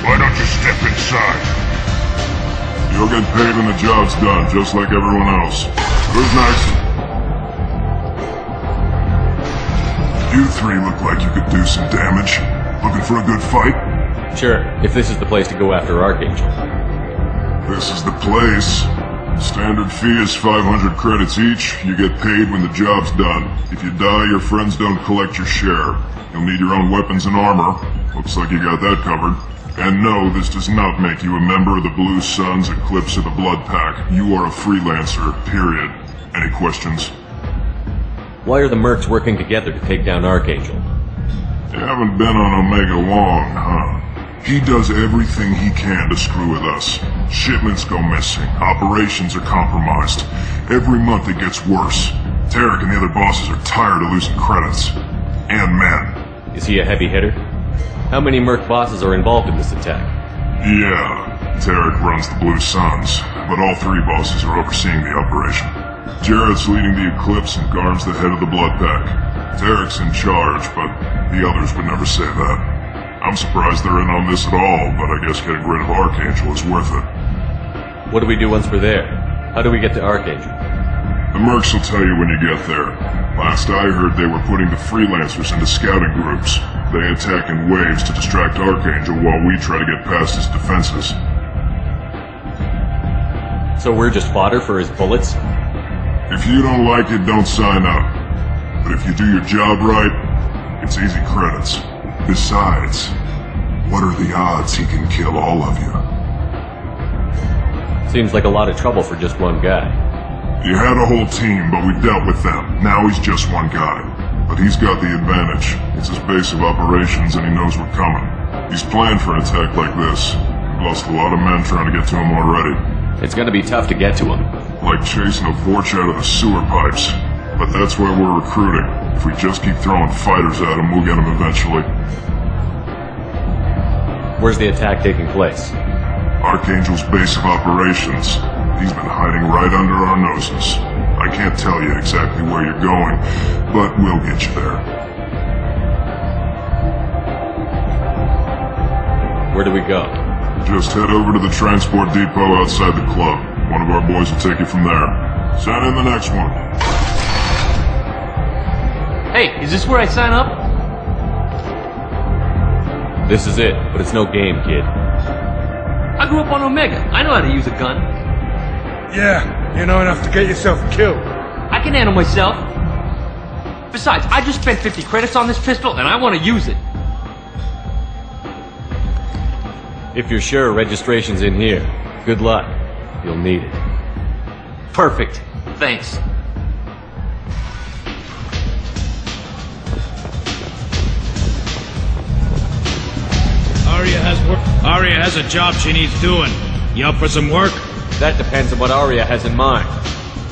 Why don't you step inside? You'll get paid when the job's done, just like everyone else. Who's next? You three look like you could do some damage. Looking for a good fight? Sure, if this is the place to go after Archangel. This is the place. Standard fee is 500 credits each. You get paid when the job's done. If you die, your friends don't collect your share. You'll need your own weapons and armor. Looks like you got that covered. And no, this does not make you a member of the Blue Suns, Eclipse, or the Blood Pack. You are a freelancer, period. Any questions? Why are the mercs working together to take down Archangel? You haven't been on Omega long, huh? He does everything he can to screw with us. Shipments go missing. Operations are compromised. Every month it gets worse. Tarek and the other bosses are tired of losing credits. And men. Is he a heavy hitter? How many merc bosses are involved in this attack? Yeah, Tarek runs the Blue Suns, but all three bosses are overseeing the operation. Jarrett's leading the Eclipse and Garm's the head of the Blood Pack. Tarek's in charge, but the others would never say that. I'm surprised they're in on this at all, but I guess getting rid of Archangel is worth it. What do we do once we're there? How do we get to Archangel? The mercs will tell you when you get there. Last I heard, they were putting the freelancers into scouting groups. They attack in waves to distract Archangel while we try to get past his defenses. So we're just fodder for his bullets? If you don't like it, don't sign up. But if you do your job right, it's easy credits. Besides, what are the odds he can kill all of you? Seems like a lot of trouble for just one guy. You had a whole team, but we dealt with them. Now he's just one guy. But he's got the advantage. It's his base of operations and he knows we're coming. He's planned for an attack like this. We've lost a lot of men trying to get to him already. It's gonna be tough to get to him. Like chasing a Vorch out of the sewer pipes. But that's why we're recruiting. If we just keep throwing fighters at him, we'll get him eventually. Where's the attack taking place? Archangel's base of operations. He's been hiding right under our noses. I can't tell you exactly where you're going, but we'll get you there. Where do we go? Just head over to the transport depot outside the club. One of our boys will take you from there. Send in the next one. Hey, is this where I sign up? This is it, but it's no game, kid. I grew up on Omega. I know how to use a gun. Yeah, you know enough to get yourself killed. I can handle myself. Besides, I just spent 50 credits on this pistol, and I want to use it. If you're sure registration's in here, good luck. You'll need it. Perfect. Thanks. Aria has a job she needs doing. You up for some work? That depends on what Aria has in mind.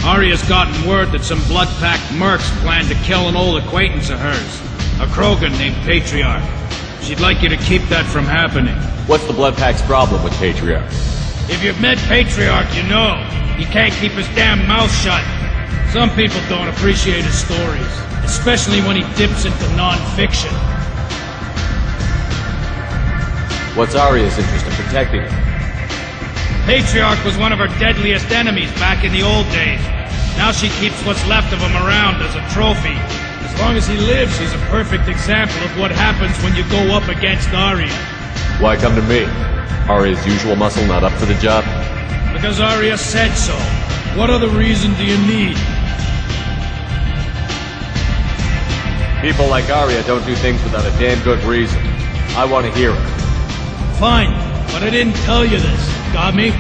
Aria's gotten word that some blood-packed mercs plan to kill an old acquaintance of hers. A Krogan named Patriarch. She'd like you to keep that from happening. What's the Blood Pack's problem with Patriarch? If you've met Patriarch, you know. He can't keep his damn mouth shut. Some people don't appreciate his stories. Especially when he dips into non-fiction. What's Aria's interest in protecting him? Patriarch was one of her deadliest enemies back in the old days. Now she keeps what's left of him around as a trophy. As long as he lives, he's a perfect example of what happens when you go up against Aria. Why come to me? Aria's usual muscle not up for the job? Because Aria said so. What other reason do you need? People like Aria don't do things without a damn good reason. I want to hear it. Fine, but I didn't tell you this. Got me?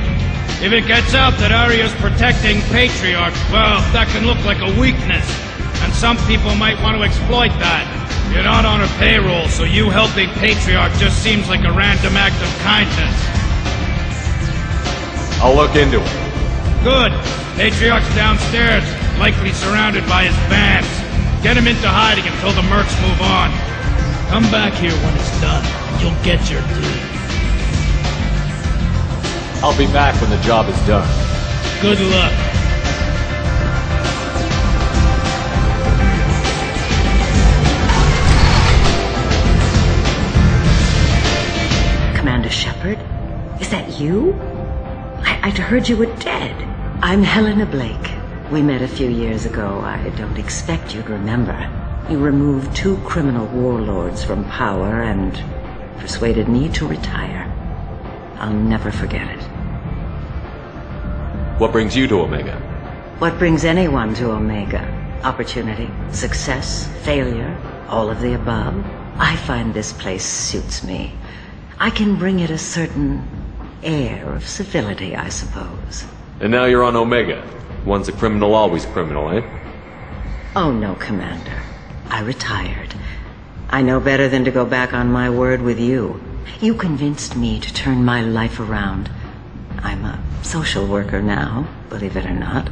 If it gets out that Aria's protecting Patriarch, well, that can look like a weakness. And some people might want to exploit that. You're not on her payroll, so you helping Patriarch just seems like a random act of kindness. I'll look into it. Good. Patriarch's downstairs, likely surrounded by his bands. Get him into hiding until the mercs move on. Come back here when it's done. You'll get your due. I'll be back when the job is done. Good luck. Shepard? Is that you? I'd heard you were dead. I'm Helena Blake. We met a few years ago. I don't expect you'd remember. You removed 2 criminal warlords from power and persuaded me to retire. I'll never forget it. What brings you to Omega? What brings anyone to Omega? Opportunity, success, failure, all of the above. I find this place suits me. I can bring it a certain air of civility, I suppose. And now you're on Omega. Once a criminal, always criminal, eh? Oh no, Commander. I retired. I know better than to go back on my word with you. You convinced me to turn my life around. I'm a social worker now, believe it or not.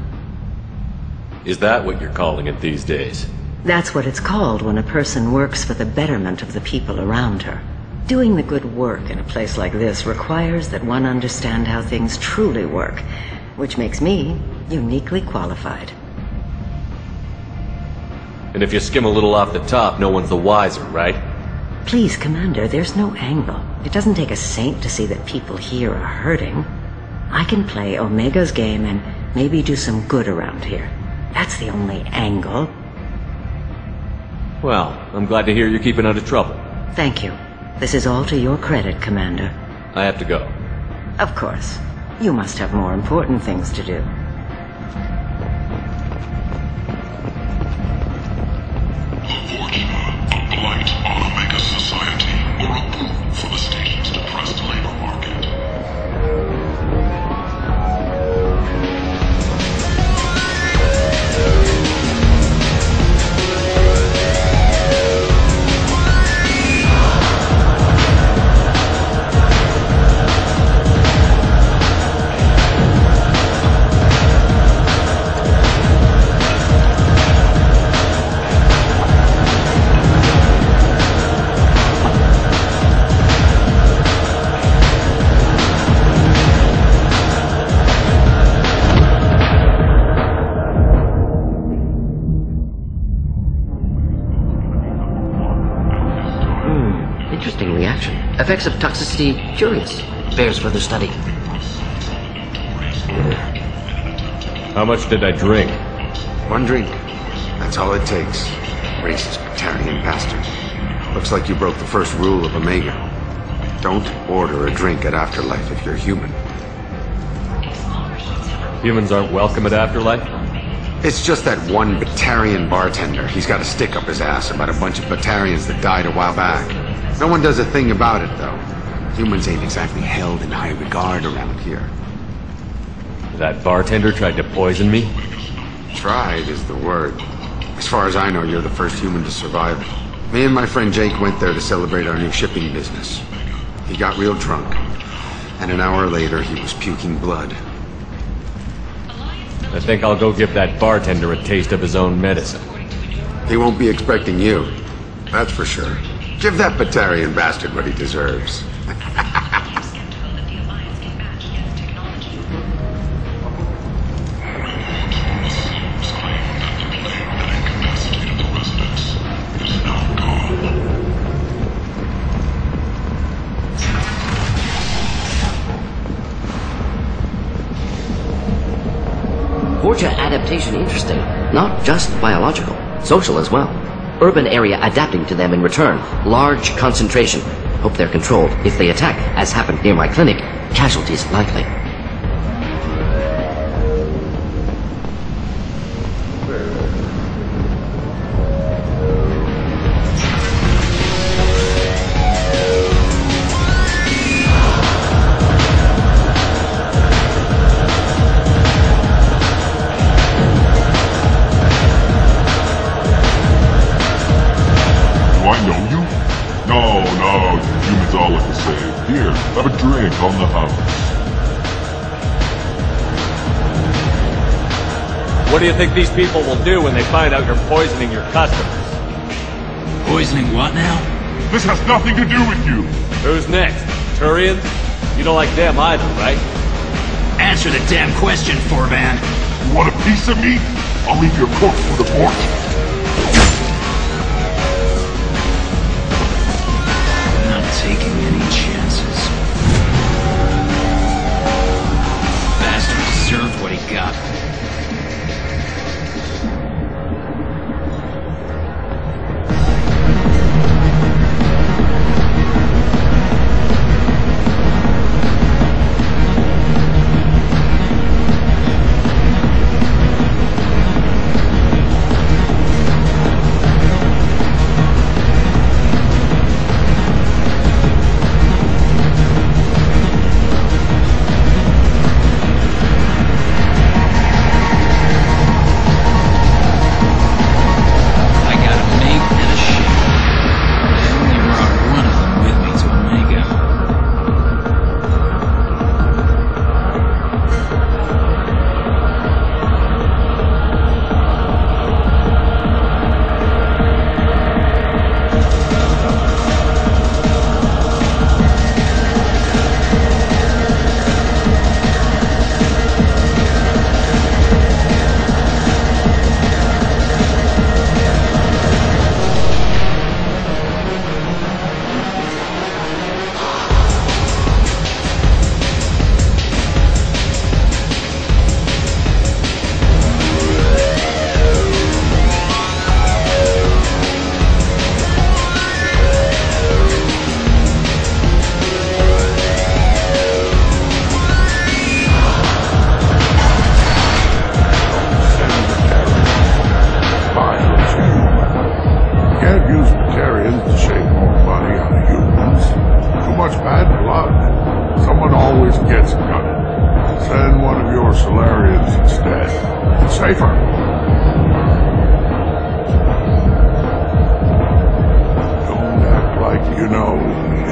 Is that what you're calling it these days? That's what it's called when a person works for the betterment of the people around her. Doing the good work in a place like this requires that one understand how things truly work, which makes me uniquely qualified. And if you skim a little off the top, no one's the wiser, right? Please, Commander, there's no angle. It doesn't take a saint to see that people here are hurting. I can play Omega's game and maybe do some good around here. That's the only angle. Well, I'm glad to hear you're keeping out of trouble. Thank you. This is all to your credit, Commander. I have to go. Of course. You must have more important things to do. A blight on Omega society, or a boon for the state's depressed labor market. Interesting reaction. Effects of toxicity, curious. Bears further study. How much did I drink? 1 drink. That's all it takes. Racist Batarian bastard. Looks like you broke the first rule of Omega. Don't order a drink at Afterlife if you're human. Humans aren't welcome at Afterlife? It's just that one Batarian bartender. He's got a stick up his ass about a bunch of Batarians that died a while back. No one does a thing about it, though. Humans ain't exactly held in high regard around here. That bartender tried to poison me? Tried is the word. As far as I know, you're the first human to survive it. Me and my friend Jake went there to celebrate our new shipping business. He got real drunk, and an hour later he was puking blood. I think I'll go give that bartender a taste of his own medicine. He won't be expecting you. That's for sure. Give that Batarian bastard what he deserves. Borgia adaptation interesting. Not just biological, social as well. Urban area adapting to them in return. Large concentration. Hope they're controlled. If they attack, as happened near my clinic, casualties likely. Have a drink on the house. What do you think these people will do when they find out you're poisoning your customers? Poisoning what now? This has nothing to do with you. Who's next? Turians? You don't like them either, right? Answer the damn question, Forban. You want a piece of me? I'll leave your corpse for the port. I'm not taking any chances.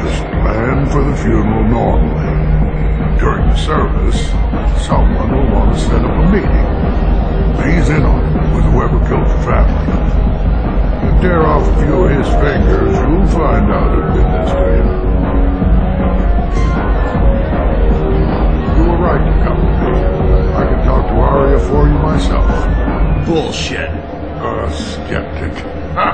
Just plan for the funeral normally. During the service, someone will want to set up a meeting. He's in on it with whoever killed the family. You tear off a few of his fingers, you'll find out who did this to you. You were right to come to me. I can talk to Aria for you myself. Bullshit. A skeptic. Ha!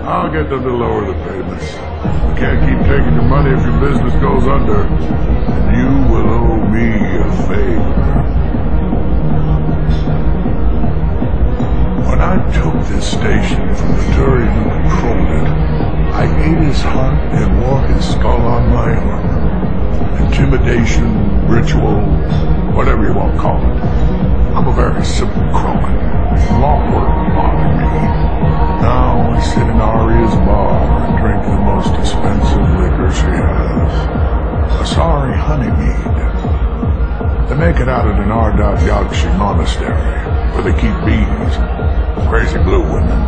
I'll get them to lower the payments. You can't keep taking your money if your business goes under. And you will owe me a favor. When I took this station from the Turian who controlled it, I ate his heart and wore his skull on my arm. Intimidation, ritual, whatever you want to call it. I'm a very simple crook. Law wouldn't bother me. Now I sit in Aria's bar and drink the most expensive liquor she has. Asari honeymead. They make it out at an Ardagakshi monastery, where they keep bees. Crazy blue women.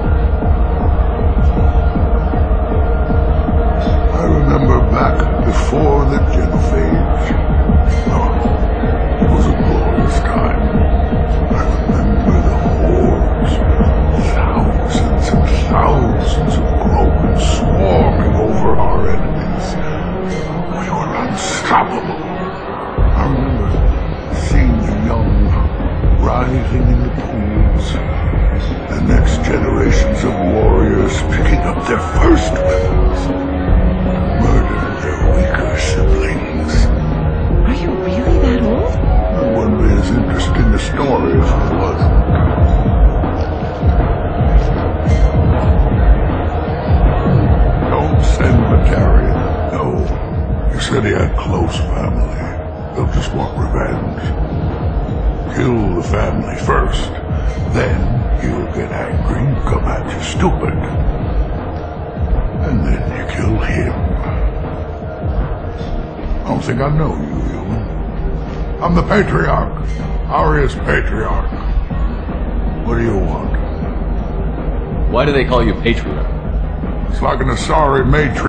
I remember back before the Genophage. Oh, it was a glorious time. I remember the hordes. Thousands and thousands of Krogan swarming over our enemies. We were unstoppable. I remember seeing the young rising in the pools. The next generations of warriors picking up their first weapons. Murdering their weaker siblings. Are you really that old? It wouldn't be as interesting a story if it wasn't. Don't send Batarian. No. He said he had close family. They'll just want revenge. Kill the family first. Then he'll get angry and come at you stupid. And then you kill him. I don't think I know you, human. I'm the Patriarch. Aria's Patriarch. What do you want? Why do they call you Patriarch? It's like an Asari matrix.